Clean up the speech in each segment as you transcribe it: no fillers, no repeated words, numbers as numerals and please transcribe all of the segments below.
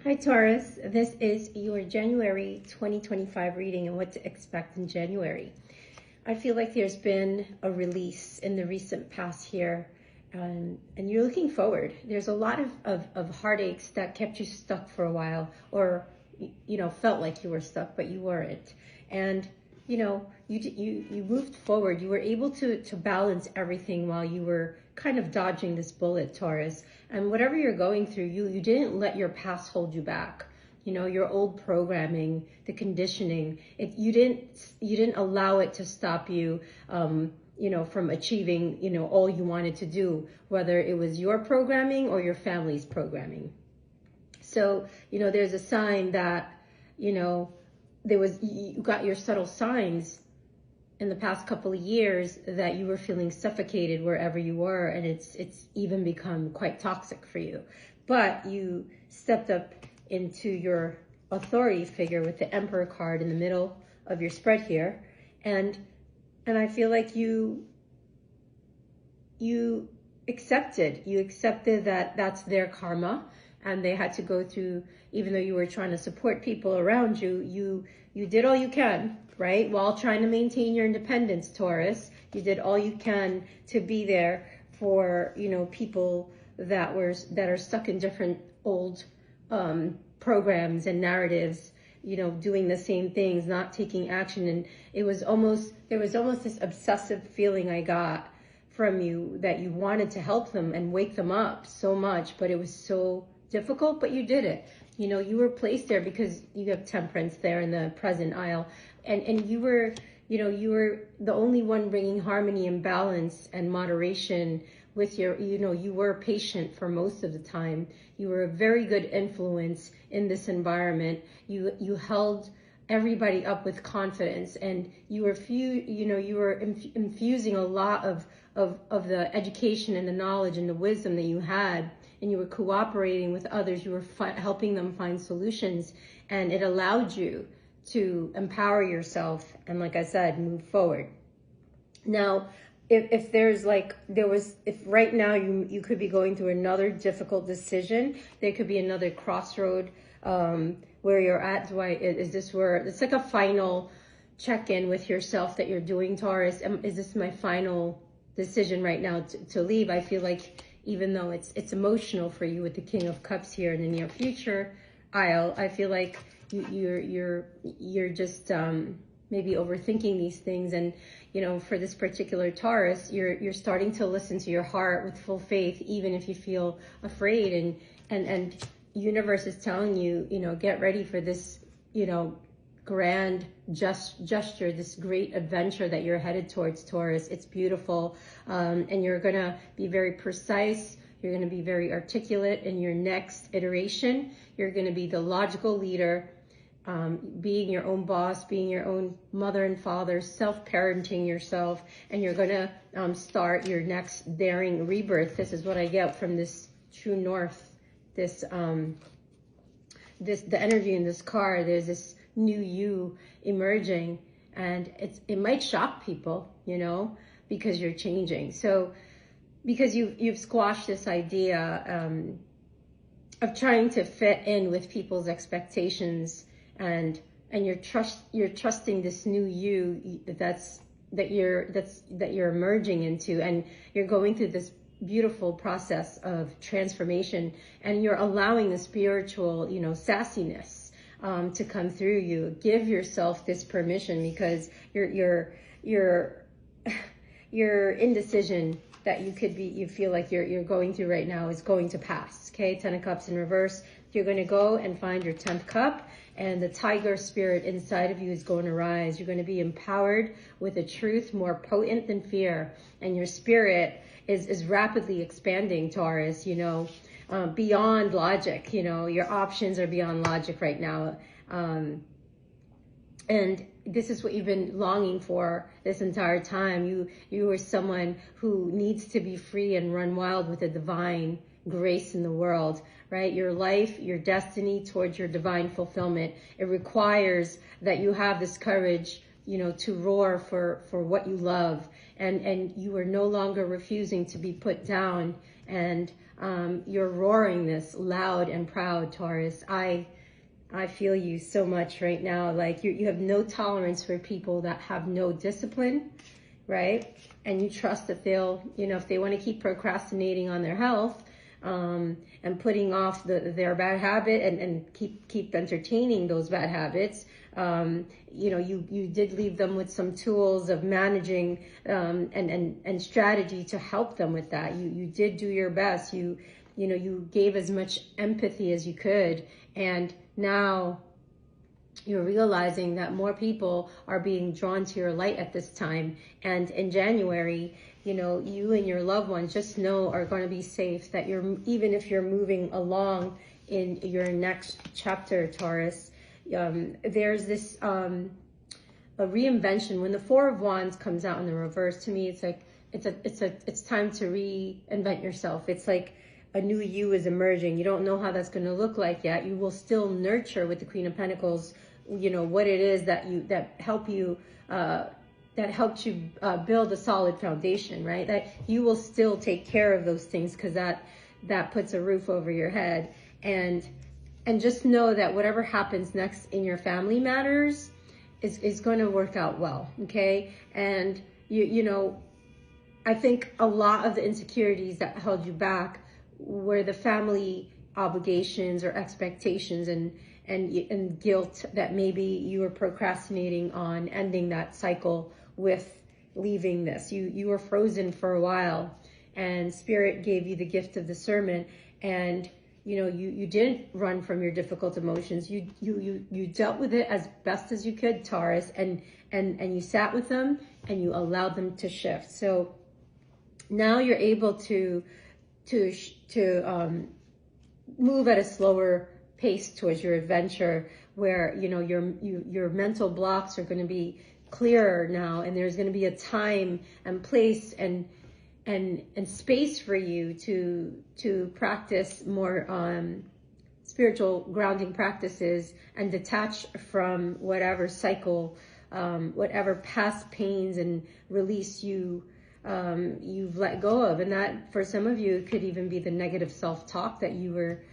Hi Taurus, this is your January 2025 reading and what to expect in January. I feel like there's been a release in the recent past here, and you're looking forward. There's a lot of heartaches that kept you stuck for a while, or felt like you were stuck, but you weren't. And you moved forward. You were able to balance everything while you were kind of dodging this bullet, Taurus. And whatever you're going through, you didn't let your past hold you back. Your old programming, the conditioning, you didn't allow it to stop you, from achieving, all you wanted to do, whether it was your programming or your family's programming. So, there's a sign that, you got your subtle signs in the past couple of years that you were feeling suffocated wherever you were, and it's even become quite toxic for you. But you stepped up into your authority figure with the Emperor card in the middle of your spread here, and I feel like you accepted that that's their karma, and they had to go through. Even though you were trying to support people around you, you did all you can, right? While trying to maintain your independence, Taurus. You did all you can to be there for, people that are stuck in different old programs and narratives, doing the same things, not taking action. And there was almost this obsessive feeling I got from you that you wanted to help them and wake them up so much, but it was so difficult, but you did it. You were placed there because you have Temperance there in the present aisle, and you were the only one bringing harmony and balance and moderation with your, you were patient for most of the time. You were a very good influence in this environment. You held everybody up with confidence, and you were infusing a lot of the education and the knowledge and the wisdom that you had, and you were cooperating with others. You were helping them find solutions, and it allowed you to empower yourself and, like I said, move forward. Now, if right now you could be going through another difficult decision, there could be another crossroad where you're at. Is this where it's like a final check-in with yourself that you're doing, Taurus? Is this my final decision right now to leave? I feel like even though it's emotional for you with the King of Cups here in the near future aisle, I feel like you're just maybe overthinking these things. And for this particular Taurus, you're starting to listen to your heart with full faith, even if you feel afraid. And universe is telling you, get ready for this, grand gesture, this great adventure that you're headed towards, Taurus. It's beautiful, and you're gonna be very precise. You're gonna be very articulate in your next iteration. You're gonna be the logical leader, being your own boss, being your own mother and father, self-parenting yourself, and you're gonna start your next daring rebirth. This is what I get from this True North. The energy in this card. There's this new you emerging, and it might shock people, because you're changing. So because you've squashed this idea of trying to fit in with people's expectations, and you're trusting this new you that you're emerging into, and you're going through this beautiful process of transformation, and you're allowing the spiritual, sassiness to come through you. Give yourself this permission, because your indecision that you feel like you're going through right now is going to pass. Okay, 10 of Cups in reverse. You're going to go and find your 10th cup, and the tiger spirit inside of you is going to rise. You're going to be empowered with a truth more potent than fear, and your spirit is rapidly expanding, Taurus, beyond logic. Your options are beyond logic right now. And this is what you've been longing for this entire time. You are someone who needs to be free and run wild with a divine grace in the world, right? Your life, your destiny towards your divine fulfillment. It requires that you have this courage, to roar for what you love. And you are no longer refusing to be put down and You're roaring this loud and proud, Taurus. I feel you so much right now. Like you have no tolerance for people that have no discipline, right? And you trust that they'll, if they want to keep procrastinating on their health, and putting off their bad habit and keep entertaining those bad habits, you did leave them with some tools of managing and strategy to help them with that. You did do your best. You gave as much empathy as you could, and now you're realizing that more people are being drawn to your light at this time. And in January, you and your loved ones just are going to be safe, that even if you're moving along in your next chapter, Taurus, there's this, a reinvention. When the Four of Wands comes out in the reverse, to me, it's like, it's time to reinvent yourself. It's like a new you is emerging. You don't know how that's going to look like yet. You will still nurture with the Queen of Pentacles, what it is that helped you build a solid foundation, right? That you will still take care of those things, because that puts a roof over your head. And just know that whatever happens next in your family matters is going to work out well, okay? And I think a lot of the insecurities that held you back were the family obligations or expectations and guilt that maybe you were procrastinating on ending that cycle with leaving this. You were frozen for a while, and Spirit gave you the gift of discernment, and you didn't run from your difficult emotions. You dealt with it as best as you could, Taurus, and you sat with them and you allowed them to shift. So now you're able to move at a slower pace towards your adventure, where your mental blocks are going to be clearer now, and there's going to be a time and place and space for you to practice more spiritual grounding practices and detach from whatever cycle, whatever past pains and release you've let go of. And that, for some of you, could even be the negative self-talk that you were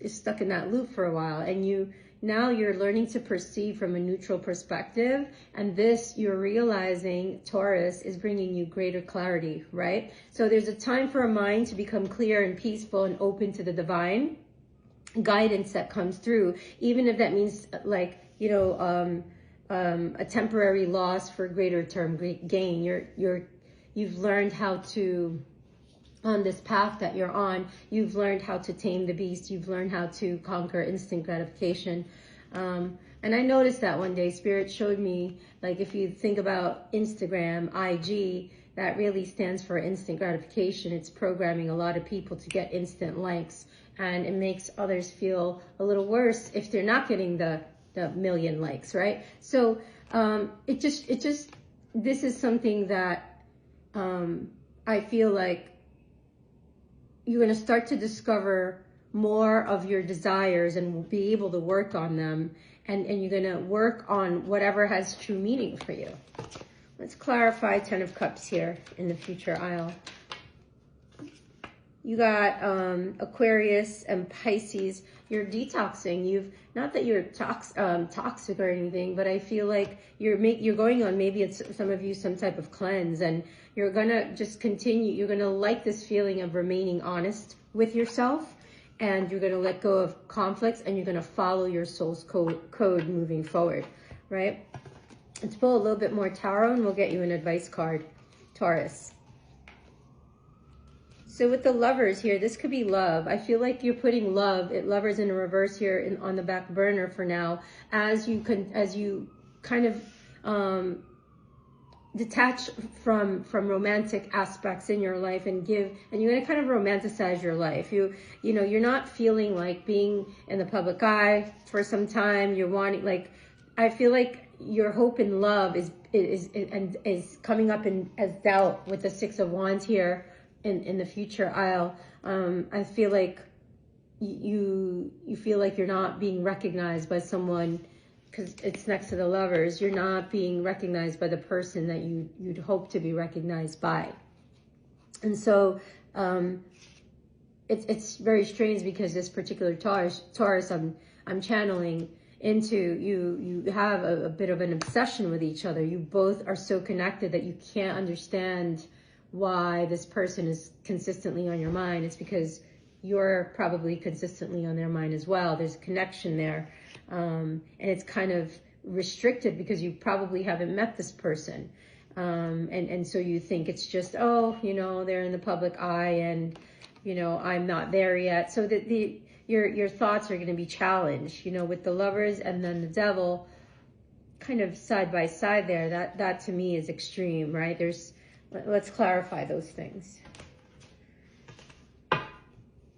stuck in that loop for a while, and now you're learning to perceive from a neutral perspective, and this, you're realizing, Taurus, is bringing you greater clarity, right? So there's a time for a mind to become clear and peaceful and open to the divine guidance that comes through, even if that means like a temporary loss for greater term gain. You've learned how to, on this path that you're on, you've learned how to tame the beast. You've learned how to conquer instant gratification. And I noticed that one day Spirit showed me, like, if you think about Instagram, IG, that really stands for instant gratification. It's programming a lot of people to get instant likes, and it makes others feel a little worse if they're not getting the million likes, right? So this is something that I feel like you're going to start to discover more of your desires and be able to work on them. And you're going to work on whatever has true meaning for you. Let's clarify 10 of Cups here in the future aisle. You got Aquarius and Pisces. You're detoxing. Not that you're toxic or anything, but I feel like you're going on, maybe it's some of you, some type of cleanse, and you're gonna just continue. You're gonna like this feeling of remaining honest with yourself, and you're gonna let go of conflicts, and you're gonna follow your soul's code moving forward, right? Let's pull a little bit more tarot, and we'll get you an advice card, Taurus. So with the Lovers here, this could be love. I feel like you're putting Lovers in a reverse here on the back burner for now, as you kind of detach from romantic aspects in your life, and you're going to kind of romanticize your life. You're not feeling like being in the public eye for some time. You're wanting, like, I feel like your hope in love is coming up as doubt with the Six of Wands here. In the future aisle, I feel like you feel like you're not being recognized by someone, because it's next to the Lovers. You're not being recognized by the person that you'd hope to be recognized by. And so it's very strange because this particular Taurus I'm channeling into, you have a bit of an obsession with each other. You both are so connected that you can't understand why this person is consistently on your mind. It's because you're probably consistently on their mind as well. There's a connection there, and it's kind of restricted because you probably haven't met this person, and so you think it's just, oh, you know, they're in the public eye, and you know, I'm not there yet. So that your thoughts are going to be challenged, you know, with the Lovers and then the Devil kind of side by side there. That to me is extreme, right? Let's clarify those things.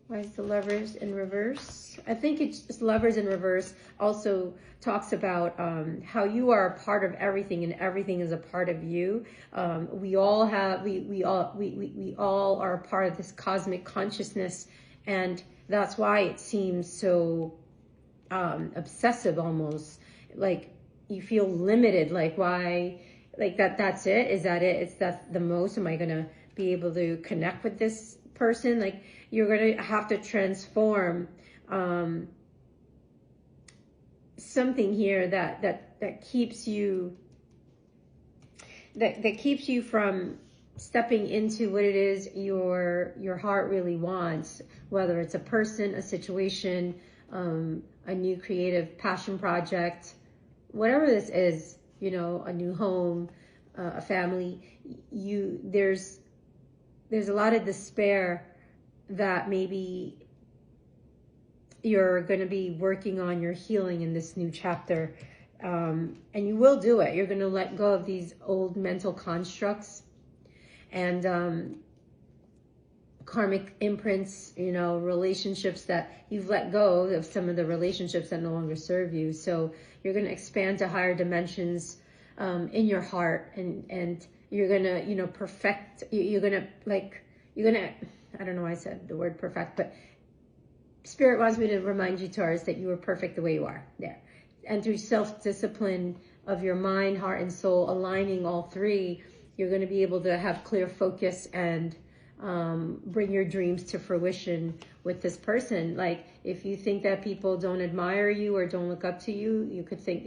Why is the Lovers in reverse? I think it's Lovers in reverse also talks about how you are a part of everything and everything is a part of you. We all are a part of this cosmic consciousness, and that's why it seems so obsessive, almost like you feel limited. Like, why? Like that's it? Is that it? Is that the most? Am I gonna be able to connect with this person? Like, you're gonna have to transform something here that keeps you from stepping into what it is your heart really wants, whether it's a person, a situation, a new creative passion project, whatever this is, you know, a new home, a family. There's a lot of despair that maybe you're going to be working on your healing in this new chapter, and you will do it. You're going to let go of these old mental constructs and karmic imprints, you know, relationships that you've let go of, some of the relationships that no longer serve you. So you're going to expand to higher dimensions in your heart, and you're going to, you know, perfect. You're going to, I don't know why I said the word perfect, but Spirit wants me to remind you, Taurus, that you are perfect the way you are there. And through self-discipline of your mind, heart, and soul, aligning all three, you're going to be able to have clear focus and bring your dreams to fruition with this person. Like, if you think that people don't admire you or don't look up to you, you could think,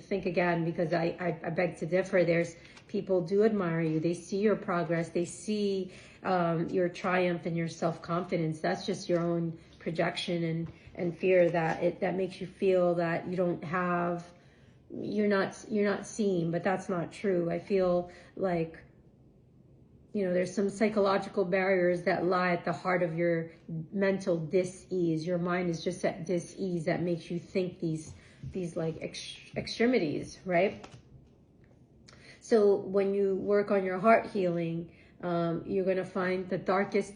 think again, because I beg to differ. There's people do admire you. They see your progress. They see your triumph and your self-confidence. That's just your own projection and fear that makes you feel that you don't have, you're not seen, but that's not true. I feel like, you know, there's some psychological barriers that lie at the heart of your mental dis-ease. Your mind is just at dis-ease that makes you think these like extremities, right? So when you work on your heart healing, you're going to find the darkest,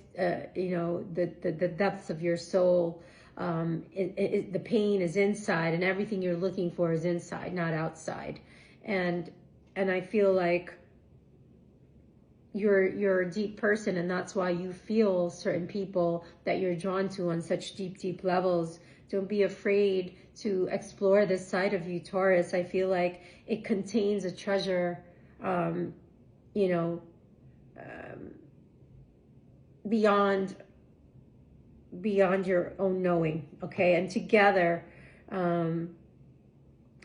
you know, the depths of your soul. The pain is inside, and everything you're looking for is inside, not outside. And I feel like you're a deep person, and that's why you feel certain people that you're drawn to on such deep levels. Don't be afraid to explore this side of you, Taurus. I feel like it contains a treasure, you know, beyond your own knowing, okay? And together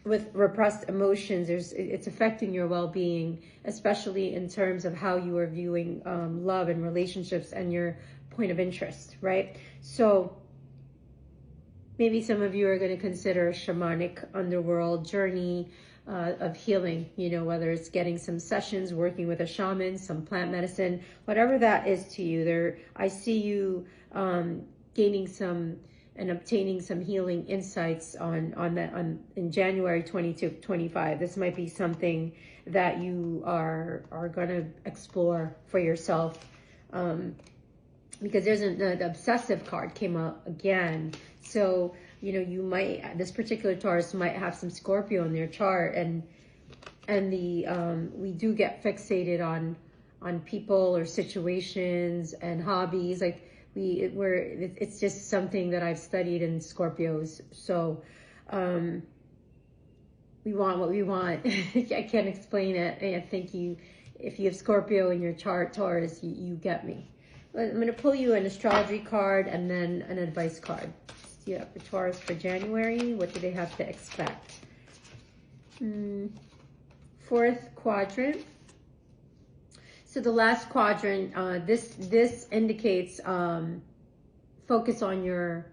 with repressed emotions, it's affecting your well-being, especially in terms of how you are viewing love and relationships and your point of interest, right? So maybe some of you are going to consider a shamanic underworld journey of healing, you know, whether it's getting some sessions, working with a shaman, some plant medicine, whatever that is to you. I see you gaining some and obtaining some healing insights in January 2025. This might be something that you are going to explore for yourself, because the obsessive card came out again. So, you know, this particular Taurus might have some Scorpio in their chart, and we do get fixated on people or situations and hobbies. Like, it's just something that I've studied in Scorpios. So we want what we want. I can't explain it. I think if you have Scorpio in your chart, Taurus, you get me. I'm going to pull you an astrology card and then an advice card. Yeah, for Taurus for January, what do they have to expect? Fourth quadrant. So the last quadrant, this indicates focus on your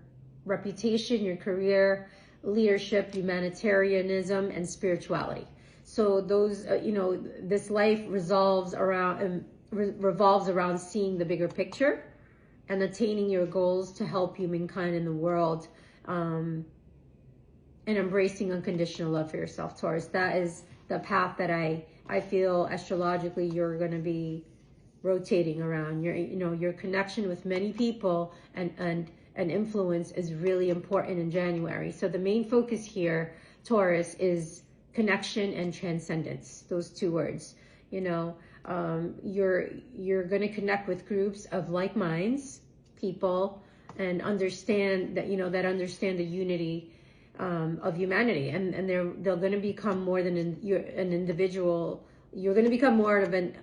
reputation, your career, leadership, humanitarianism, and spirituality. So those, this life revolves around seeing the bigger picture and attaining your goals to help humankind in the world, and embracing unconditional love for yourself, Taurus. That is the path that I feel astrologically you're going to be rotating around. Your connection with many people and influence is really important in January. So the main focus here, Taurus, is connection and transcendence. Those two words. You're going to connect with groups of like minds, people, and understand that that understand the unity of humanity, and they're going to become more than an individual. You're going to become more of an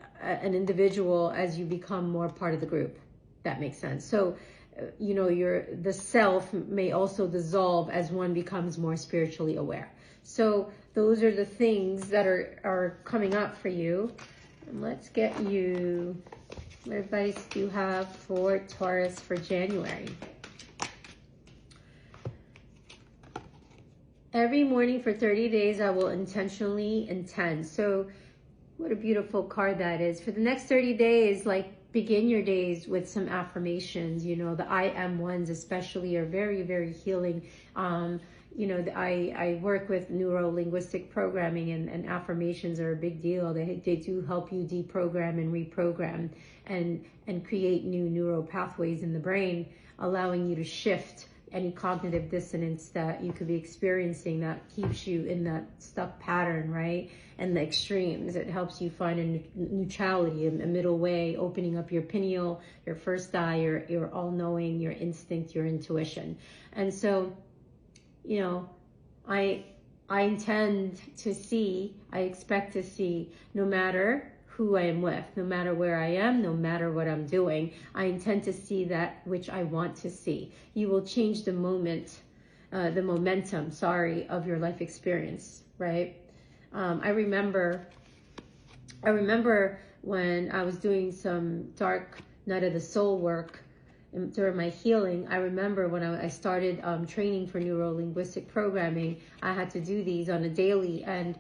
individual as you become more part of the group. That makes sense. So the self may also dissolve as one becomes more spiritually aware. So those are the things that are coming up for you. And let's get you, what advice do you have for Taurus for January? Every morning for 30 days, I will intentionally intend. So what a beautiful card that is. For the next 30 days, begin your days with some affirmations. The I am ones especially are very, very healing. I work with neuro-linguistic programming, and affirmations are a big deal. They do help you deprogram and reprogram and create new neural pathways in the brain, allowing you to shift any cognitive dissonance that you could be experiencing that keeps you in that stuck pattern, right? And the extremes. It helps you find a neutrality, a middle way, opening up your pineal, your first eye, your all-knowing, your instinct, your intuition. And so, I intend to see, I expect to see, no matter who I am with, no matter where I am, no matter what I'm doing, I intend to see that which I want to see. You will change the momentum, of your life experience, right? I remember when I was doing some dark night of the soul work during my healing. I remember when I started training for neuro-linguistic programming, I had to do these on a daily, and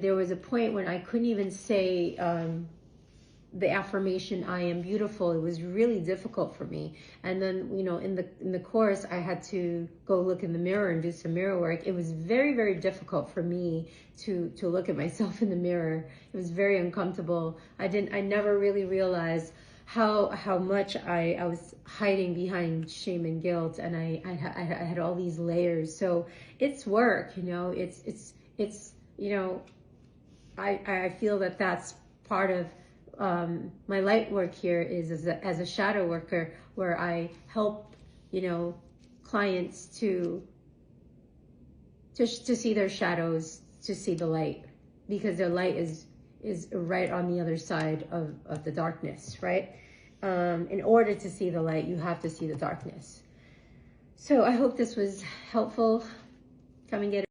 there was a point when I couldn't even say the affirmation, I am beautiful. It was really difficult for me. And then, in the course, I had to go look in the mirror and do some mirror work. It was very, very difficult for me to look at myself in the mirror. It was very uncomfortable. I never really realized how much I was hiding behind shame and guilt, and I had all these layers. So it's work, I feel that that's part of my light work here is as a shadow worker, where I help clients to see their shadows, to see the light, because their light is right on the other side of the darkness, right? In order to see the light, you have to see the darkness. So I hope this was helpful. Come and get it.